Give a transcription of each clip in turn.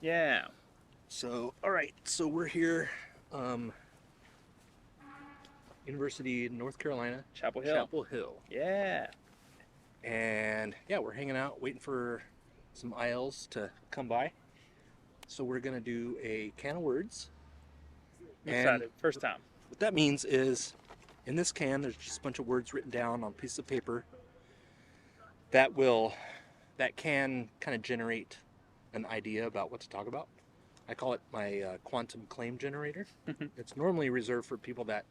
Yeah. So, all right. So we're here, um, University of North Carolina, Chapel Hill. Chapel Hill, Yeah. and yeah, we're hanging out, waiting for some ILs to come by. So we're gonna do a can of words, I'm and excited. First time. what that means is, in this can, there's just a bunch of words written down on a piece of paper that will that can kind of generate an idea about what to talk about. I call it my quantum claim generator. It's normally reserved for people that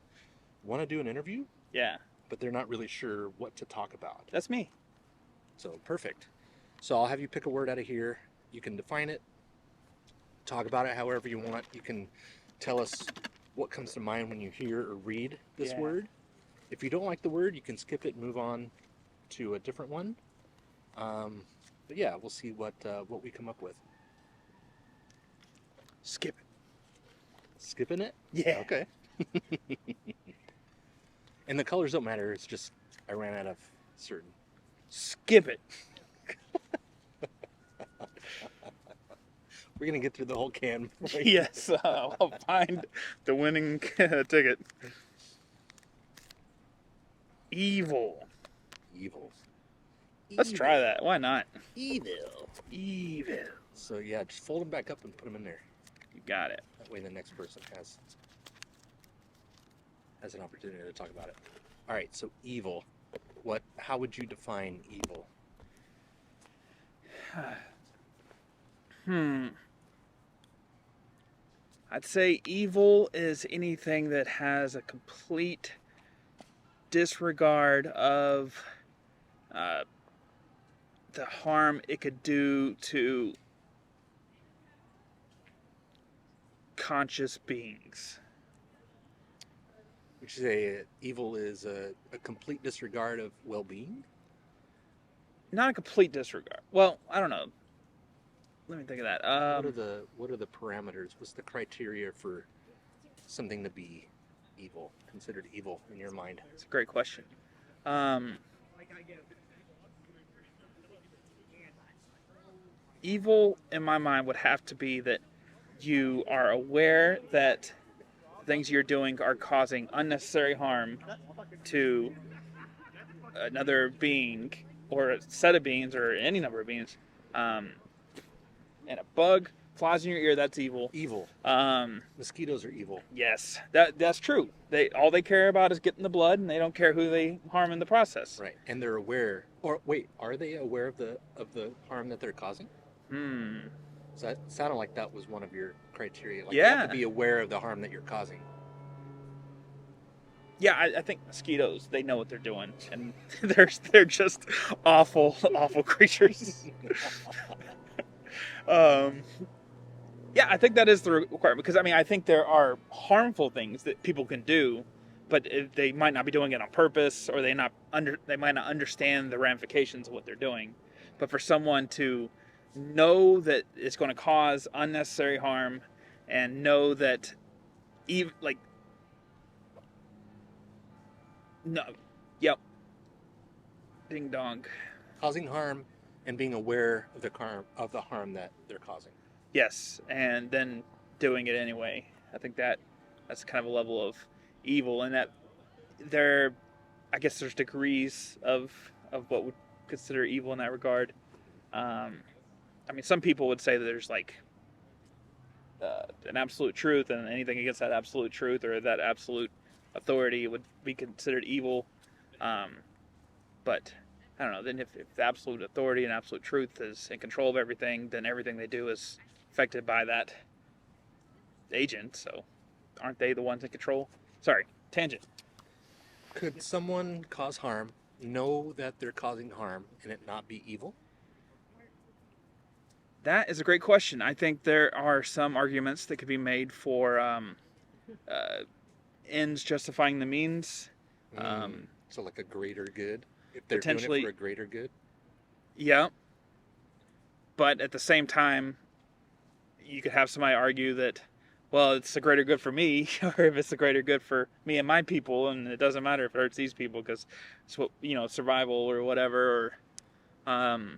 want to do an interview, Yeah. but they're not really sure what to talk about. That's me. So perfect. So I'll have you pick a word out of here. You can define it, talk about it however you want. You can tell us what comes to mind when you hear or read this Yeah. word. If you don't like the word, you can skip it and move on to a different one. But yeah, we'll see what we come up with. Skip it. Skipping it? Yeah. Okay. And the colors don't matter. It's just I ran out of certain. Skip it. We're gonna get through the whole can. Yes. I'll find the winning ticket. Evil. Evil. Let's try that. Why not? Evil. Evil. So yeah, just fold them back up and put them in there. You got it. That way the next person has an opportunity to talk about it. All right, so evil. How would you define evil? I'd say evil is anything that has a complete disregard of the harm it could do to conscious beings. Would you say evil is a complete disregard of well-being? Not a complete disregard. Well, I don't know. Let me think of that. What are the parameters? What's the criteria for something to be evil, considered evil in your mind? It's a great question. Um, Evil, in my mind, would have to be that you are aware that things you're doing are causing unnecessary harm to another being or a set of beings or any number of beings. Um, and a bug flies in your ear, that's evil. Evil. Um, Mosquitoes are evil. yes, that's true. All they care about is getting the blood, and they don't care who they harm in the process. Right. And they're aware. Or wait, are they aware of the harm that they're causing? So that sounded like that was one of your criteria. Like you have Yeah. to be aware of the harm that you're causing. Yeah, I think mosquitoes, they know what they're doing, and they're just awful, awful creatures. Yeah, I think that is the requirement, because I mean, I think there are harmful things that people can do, but they might not be doing it on purpose, or they might not understand the ramifications of what they're doing. But for someone to know that it's going to cause unnecessary harm, and know that even like no, yep, ding dong. Causing harm and being aware of the harm that they're causing. Yes, and then doing it anyway. I think that's kind of a level of evil, and that I guess there's degrees of what would consider evil in that regard. I mean, some people would say that there's like an absolute truth, and anything against that absolute truth or that absolute authority would be considered evil. But I don't know. Then if the absolute authority and absolute truth is in control of everything, then everything they do is affected by that agent. So aren't they the ones in control? Sorry, tangent. Could someone cause harm, know that they're causing harm, and it not be evil? That is a great question. I think there are some arguments that could be made for ends justifying the means. So like a greater good? If they're doing it Potentially, for a greater good? yeah. But at the same time, you could have somebody argue that, well, it's a greater good for me, or if it's a greater good for me and my people, and it doesn't matter if it hurts these people because it's what survival or whatever. Or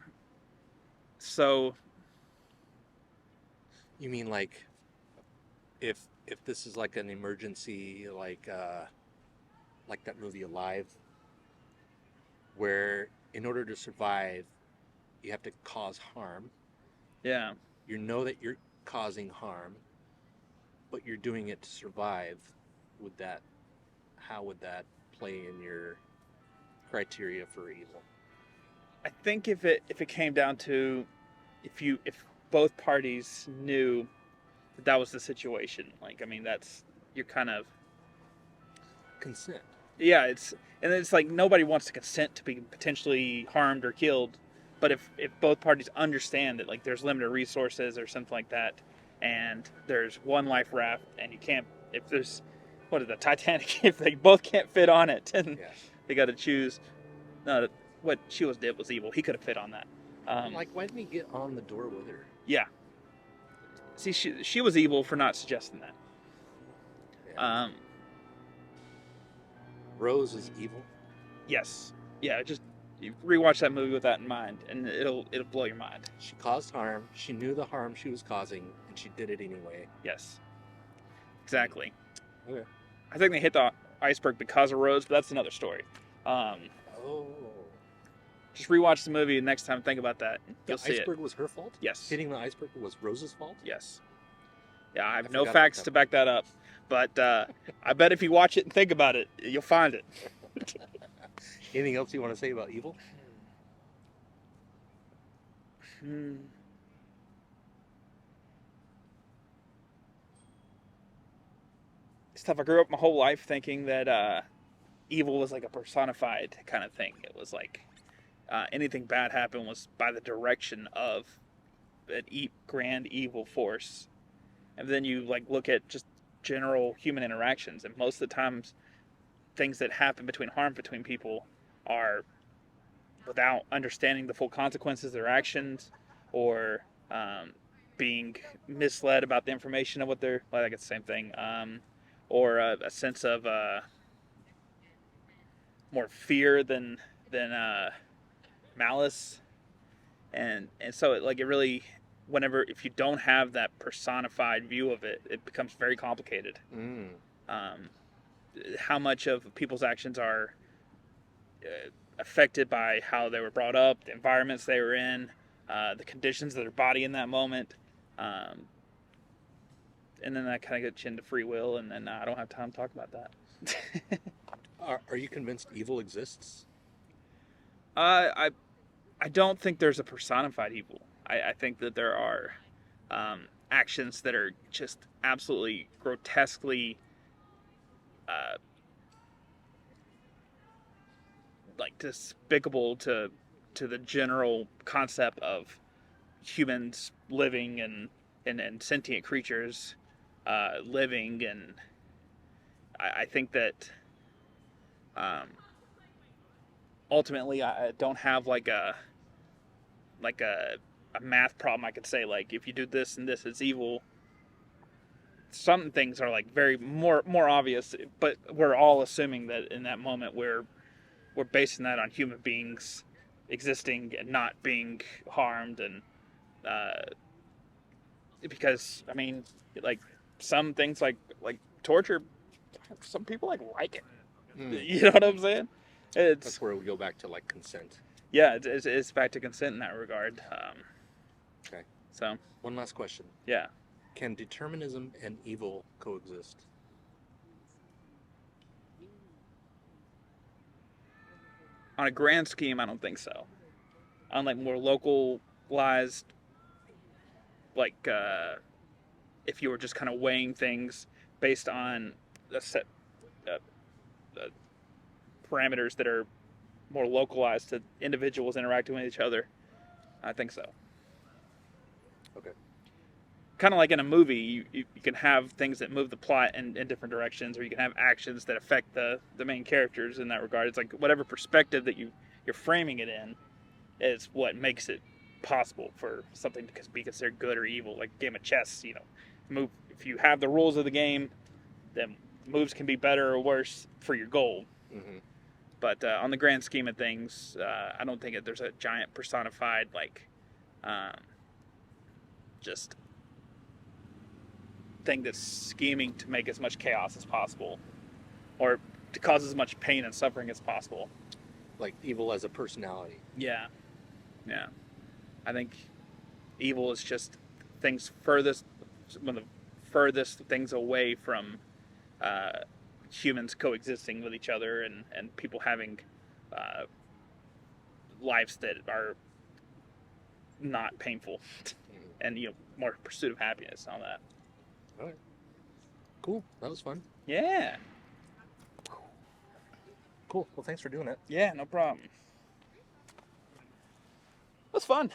so You mean like if this is like an emergency, like that movie Alive, where in order to survive, you have to cause harm. Yeah. You know that you're causing harm, but you're doing it to survive. How would that play in your criteria for evil? I think if it came down to if both parties knew that was the situation, like I mean you're kind of Consent. yeah, it's like nobody wants to consent to be potentially harmed or killed, but if both parties understand that like there's limited resources or something like that, and there's one life raft and you can't if there's what is the Titanic if they both can't fit on it and Yeah. they got to choose. No, what Shields did was evil. He could have fit on that. Like, why didn't he get on the door with her? Yeah. See, she was evil for not suggesting that. Yeah. Rose is evil. Yes. Yeah. Just you rewatch that movie with that in mind, and it'll blow your mind. She caused harm. She knew the harm she was causing, and she did it anyway. Yes. Exactly. Okay. I think they hit the iceberg because of Rose, but that's another story. Oh. Just rewatch the movie and next time think about that. You'll see it. The iceberg was her fault? Yes. Hitting the iceberg was Rose's fault? Yes. Yeah, I have I no forgot facts about to back that up, but I bet if you watch it and think about it, you'll find it. Anything else you want to say about evil? Stuff I grew up my whole life thinking that evil was like a personified kind of thing. It was like anything bad happened was by the direction of an grand evil force. And then you like look at just general human interactions, and most of the times things that happen harm between people are without understanding the full consequences of their actions, or being misled about the information of what they're well, I guess the same thing, or a sense of more fear than malice, and so it really whenever if you don't have that personified view of it, it becomes very complicated. How much of people's actions are affected by how they were brought up, the environments they were in, the conditions of their body in that moment, and then that kind of gets into free will, and then I don't have time to talk about that. Are you convinced evil exists? I don't think there's a personified evil. I think that there are actions that are just absolutely grotesquely like despicable to the general concept of humans living and sentient creatures living, and I think that ultimately I don't have like a math problem I could say like if you do this and this it's evil. Some things are like very more obvious, but we're all assuming that in that moment we're basing that on human beings existing and not being harmed, and because I mean like some things like torture, some people like it. You know what I'm saying? That's where we go back to like consent. Yeah, it's back to consent in that regard. Okay. So one last question. Yeah. Can determinism and evil coexist? On a grand scheme, I don't think so. On like more localized, like if you were just kind of weighing things based on a set parameters that are more localized to individuals interacting with each other, I think so. Okay. Kind of like in a movie, you can have things that move the plot in different directions, or you can have actions that affect the main characters in that regard. It's like whatever perspective that you're framing it in is what makes it possible for something to be considered good or evil. Like a game of chess, if you have the rules of the game, then moves can be better or worse for your goal. Mm-hmm. But on the grand scheme of things, I don't think that there's a giant personified just thing that's scheming to make as much chaos as possible, or to cause as much pain and suffering as possible. Like evil as a personality. Yeah. I think evil is just one of the furthest things away from humans coexisting with each other and people having lives that are not painful and more pursuit of happiness and all that. All right. Cool. That was fun. Yeah. Cool. Well, thanks for doing it. Yeah, no problem. It was fun.